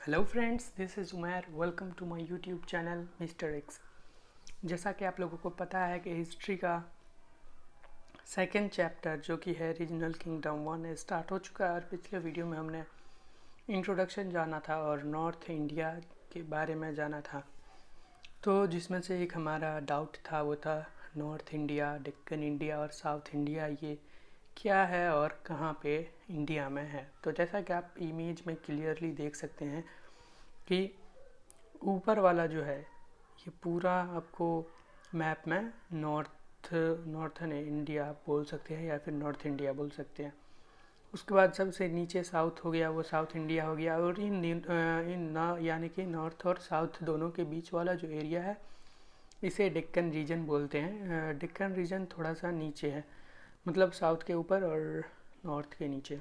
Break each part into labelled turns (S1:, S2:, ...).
S1: Hello friends, this is Umair. Welcome to my YouTube channel mister X. जैसा कि आप लोगों को पता है कि हिस्ट्री का सेकंड चैप्टर जो कि है रीजनल किंगडम 1 स्टार्ट हो चुका है और पिछले वीडियो में हमने इंट्रोडक्शन जाना था और नॉर्थ इंडिया के बारे में जाना था। तो जिसमें से एक हमारा डाउट था वो था नॉर्थ इंडिया, डेक्कन इंडिया और साउथ इंडिया ये क्या है और कहाँ पे इंडिया में है। तो जैसा कि आप इमेज में क्लियरली देख सकते हैं कि ऊपर वाला जो है ये पूरा आपको मैप में नॉर्थन इंडिया आप बोल सकते हैं या फिर नॉर्थ इंडिया बोल सकते हैं। उसके बाद सबसे नीचे साउथ हो गया, वो साउथ इंडिया हो गया। और यानी कि नॉर्थ और साउथ दोनों के बीच वाला जो एरिया है इसे डेक्कन रीजन बोलते हैं। डेक्कन रीजन थोड़ा सा नीचे है, मतलब साउथ के ऊपर और नॉर्थ के नीचे।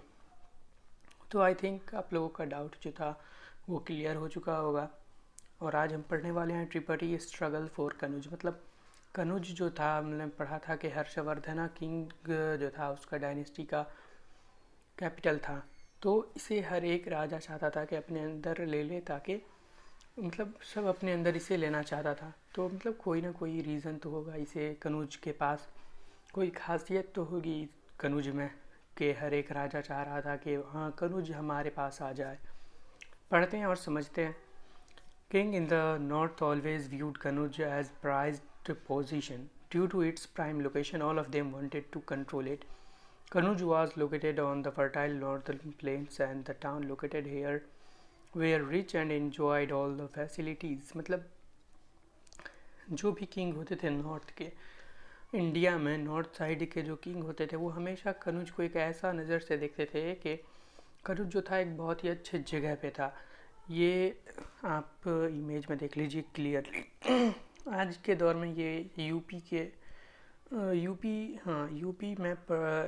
S1: तो आई थिंक आप लोगों का डाउट जो था वो क्लियर हो चुका होगा। और आज हम पढ़ने वाले हैं त्रिपाठी स्ट्रगल फॉर कनुज। मतलब कनुज जो था, हमने पढ़ा था कि हर्षवर्धना किंग जो था उसका डायनेस्टी का कैपिटल था। तो इसे हर एक राजा चाहता था कि अपने अंदर ले ले, ताकि मतलब सब अपने अंदर इसे लेना चाहता था। तो मतलब कोई ना कोई रीज़न तो होगा इसे कनुज के पास, कोई खासियत तो होगी कनुज में कि हर एक राजा चाह रहा था कि हाँ कनुज हमारे पास आ जाए। पढ़ते हैं और समझते हैं। King in the north always viewed Kanuj as prized position. Due to its prime location, all of them wanted to control it. Kanuj was located on the fertile northern plains and the town located here were rich and enjoyed all the facilities. मतलब जो भी king होते थे north के, India में north side के जो king होते थे वो हमेशा कनुज को एक ऐसा नज़र से देखते थे कि कनुज जो था एक बहुत ही अच्छे जगह पे था। ये आप इमेज में देख लीजिए क्लियरली। आज के दौर में ये यूपी में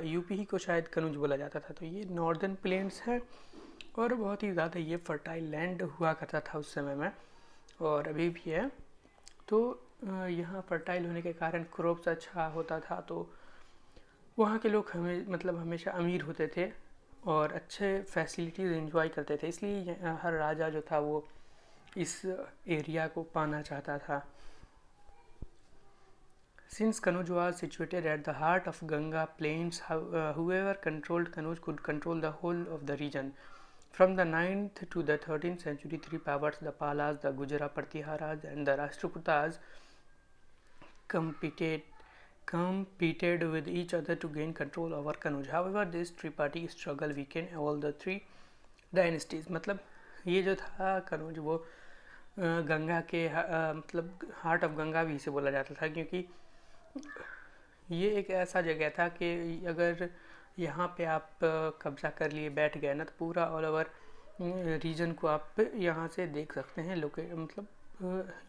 S1: यूपी ही को शायद कनुज बोला जाता था। तो ये नॉर्दर्न प्लेन्स है और बहुत ही ज़्यादा ये फर्टाइल लैंड हुआ करता था उस समय में, और अभी भी है। तो यहाँ फर्टाइल होने के कारण क्रॉप्स अच्छा होता था। तो वहाँ के लोग हमेशा अमीर होते थे और अच्छे फैसिलिटीज़ एंजॉय करते थे, इसलिए हर राजा जो था वो इस एरिया को पाना चाहता था। Since Kanuj was situated at the heart of Ganga plains, whoever controlled Kanuj could control the whole of the region. From the 9th to the 13th century, three powers, the Palas, the Gujara Pratiharas and the Rashtrakutas, competed with each other to gain control over Kanuj. However, this tripartite struggle weakened all the three dynasties. मतलब ये जो था कनुज वो गंगा के मतलब heart of Ganga भी इसे बोला जाता था, क्योंकि ये एक ऐसा जगह था कि अगर यहाँ पे आप कब्जा कर लिए बैठ गए ना तो पूरा ऑल ओवर रीजन को आप यहाँ से देख सकते हैं। मतलब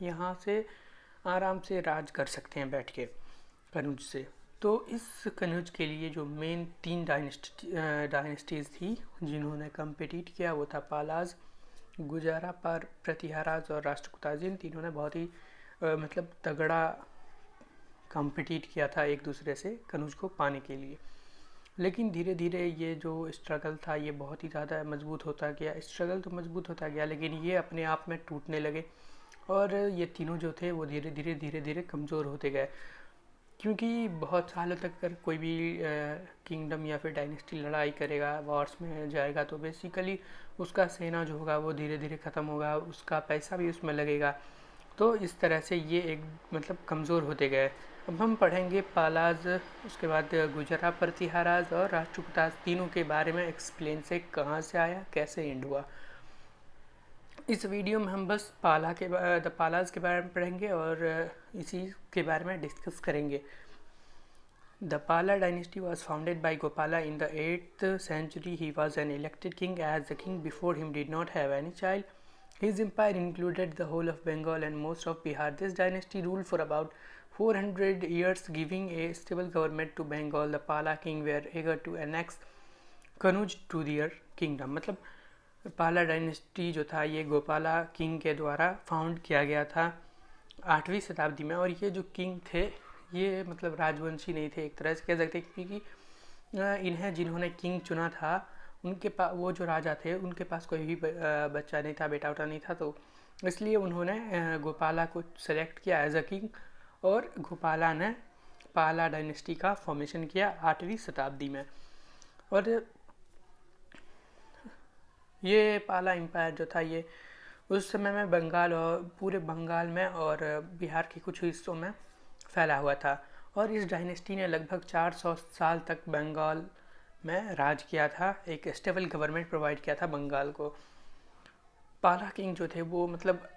S1: यहाँ से आराम से राज कर सकते हैं बैठ के कनुज से। तो इस कनुज के लिए जो मेन तीन डायनेस्टीज़ थी जिन्होंने कम्पिटिट किया वो था पालाज, गुजारा प्रतिहाराज और राष्ट्रकूटाज। इन तीनों ने बहुत ही मतलब तगड़ा कम्पिटिट किया था एक दूसरे से कनुज को पाने के लिए। लेकिन धीरे धीरे ये जो स्ट्रगल था ये बहुत ही ज़्यादा मजबूत होता गया। स्ट्रगल तो मजबूत होता गया लेकिन ये अपने आप में टूटने लगे और ये तीनों जो थे वो धीरे धीरे कमज़ोर होते गए, क्योंकि बहुत सालों तक अगर कोई भी किंगडम या फिर डायनेस्टी लड़ाई करेगा, वॉर्स में जाएगा, तो बेसिकली उसका सेना जो होगा वो धीरे धीरे ख़त्म होगा, उसका पैसा भी उसमें लगेगा। तो इस तरह से ये एक मतलब कमज़ोर होते गए। अब हम पढ़ेंगे पालाज, उसके बाद गुजरा प्रतिहाराज और राष्ट्रकूटाज, तीनों के बारे में एक्सप्लेन से कहाँ से आया कैसे एंड हुआ। इस वीडियो में हम बस द पालाज के बारे में पढ़ेंगे और इसी के बारे में डिस्कस करेंगे। The Pala dynasty was founded by Gopala in the 8th century. He was an elected king, as the king before him did not have any child. His empire included the whole of Bengal and most of Bihar. This dynasty ruled for about 400 years, giving a stable government to Bengal. The Pala king were eager to annex Kanuj to their kingdom. मतलब पाला dynasty जो था ये Gopala king के द्वारा found किया गया था 8वीं शताब्दी में। और ये जो किंग थे ये मतलब राजवंशी नहीं थे, एक तरह से कह सकते हैं, क्योंकि इन्हें जिन्होंने किंग चुना था उनके पास वो जो राजा थे उनके पास कोई भी बच्चा नहीं था, बेटा उटा नहीं था, तो इसलिए उन्होंने गोपाला को सेलेक्ट किया एज अ किंग और गोपाला ने पाला डायनेस्टी का फॉर्मेशन किया 8वीं शताब्दी में। और ये पाला एम्पायर जो था ये उस समय में बंगाल और पूरे बंगाल में और बिहार के कुछ हिस्सों में फैला हुआ था। और इस डायनेस्टी ने लगभग 400 साल तक बंगाल में राज किया था, एक स्टेबल गवर्नमेंट प्रोवाइड किया था बंगाल को। पाला किंग जो थे वो मतलब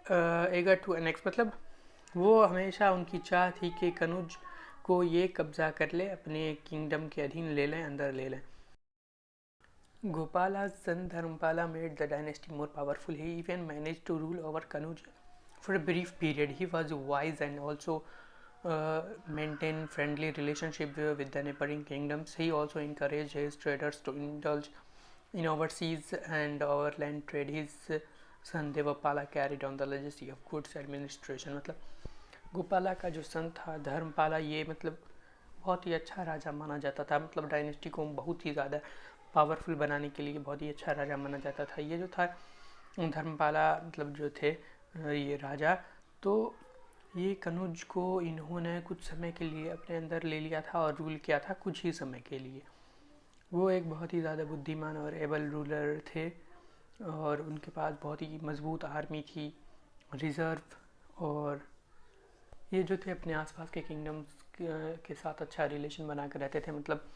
S1: एगर टू एनेक्स, मतलब वो हमेशा उनकी चाह थी कि कनुज को ये कब्जा कर ले, अपने किंगडम के अधीन ले लें, अंदर ले लें। Gopala's son Dharmapala made the dynasty more powerful. He even managed to rule over Kanuj for a brief period. He was wise and also maintained friendly relationship with the neighboring kingdoms. He also encouraged his traders to indulge in overseas and overland trade. His son Devapala carried on the legacy of good administration. मतलब गोपाला का जो सन था धर्मपाला, ये मतलब बहुत ही अच्छा राजा माना जाता था, मतलब डायनेस्टी को बहुत ही ज़्यादा पावरफुल बनाने के लिए बहुत ही अच्छा राजा माना जाता था। ये जो था धर्मपाला मतलब जो थे ये राजा, तो ये कनुज को इन्होंने कुछ समय के लिए अपने अंदर ले लिया था और रूल किया था कुछ ही समय के लिए। वो एक बहुत ही ज़्यादा बुद्धिमान और एबल रूलर थे और उनके पास बहुत ही मजबूत आर्मी थी, रिज़र्व, और ये जो थे अपने आसपास के किंगडम्स के साथ अच्छा रिलेशन बना कर रहते थे मतलब।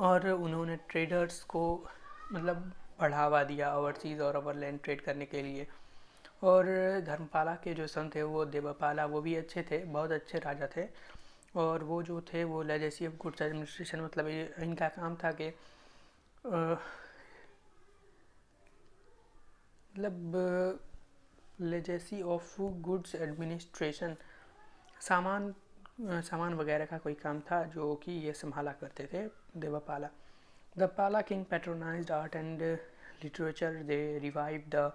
S1: और उन्होंने ट्रेडर्स को मतलब बढ़ावा दिया ओवरसीज़ और ओवरलैंड ट्रेड करने के लिए। और धर्मपाला के जो सन थे वो देवपाला, वो भी अच्छे थे, बहुत अच्छे राजा थे। और वो जो थे वो लेजेसी ऑफ गुड्स एडमिनिस्ट्रेशन, मतलब इनका काम था कि मतलब लेजेसी ऑफ गुड्स एडमिनिस्ट्रेशन, सामान वगैरह का कोई काम था जो कि ये संभाला करते थे Devapala. The Pala king patronized art and literature. They revived the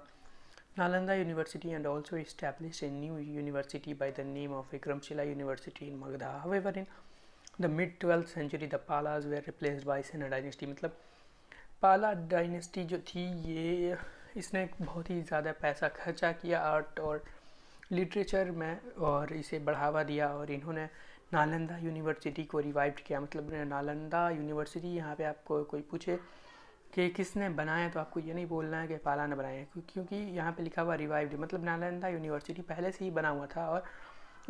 S1: Nalanda University and also established a new university by the name of Vikramshila University in Magadha. However, in the mid-12th century, the Palas were replaced by Sena dynasty. मतलब पाला dynasty जो थी ये इसने बहुत ही ज़्यादा पैसा खर्चा किया आर्ट और लिटरेचर में और इसे बढ़ावा दिया। और इन्होंने नालंदा यूनिवर्सिटी को रिवाइव किया। मतलब नालंदा यूनिवर्सिटी, यहाँ पे आपको कोई पूछे कि किसने बनाया तो आपको ये नहीं बोलना है कि पाला ने बनाया, क्योंकि यहाँ पे लिखा हुआ रिवाइव्ड, मतलब नालंदा यूनिवर्सिटी पहले से ही बना हुआ था और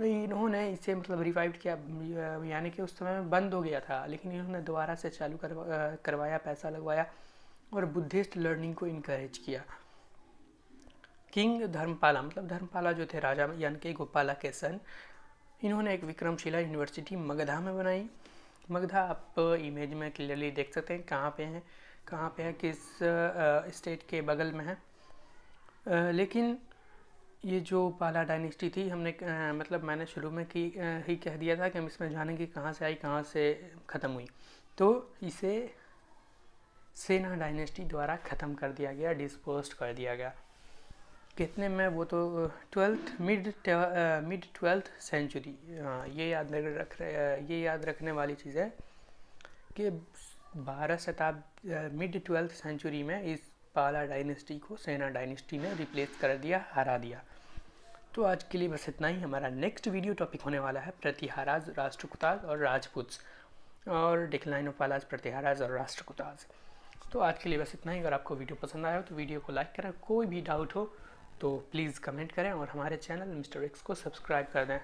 S1: इन्होंने इसे मतलब रिवाइव किया, यानी कि उस समय में बंद हो गया था, लेकिन इन्होंने दोबारा से चालू करवाया, पैसा लगवाया और बुद्धिस्ट लर्निंग को इनकरेज किया। किंग धर्मपाला, मतलब धर्मपाला जो थे राजा यानी कि गोपाला के सन, इन्होंने एक विक्रमशिला यूनिवर्सिटी मगधा में बनाई। मगधा आप इमेज में क्लियरली देख सकते हैं कहाँ पे है, किस स्टेट के बगल में है। लेकिन ये जो पाला डायनेस्टी थी, हमने मतलब मैंने शुरू में ही कह दिया था कि हम इसमें जानेंगे कहाँ से आई कहाँ से ख़त्म हुई, तो इसे सेना डायनेस्टी द्वारा ख़त्म कर दिया गया, डिस्पोज कर दिया गया। कितने में, वो तो मिड 12th सेंचुरी। ये याद रखने वाली चीज़ है कि 12 शताब्दी मिड 12th सेंचुरी में इस पाला डायनेस्टी को सेना डायनेस्टी ने रिप्लेस कर दिया, हरा दिया। तो आज के लिए बस इतना ही। हमारा नेक्स्ट वीडियो टॉपिक होने वाला है प्रतिहाराज, राष्ट्रकूटाज और राजपूत, और डिक्लाइन ऑफ पालाज, प्रतिहाराज और राष्ट्रकूटाज। तो आज के लिए बस इतना ही। अगर आपको वीडियो पसंद आया हो तो वीडियो को लाइक करें, कोई भी डाउट हो तो प्लीज़ कमेंट करें और हमारे चैनल मिस्टर एक्स को सब्सक्राइब कर दें।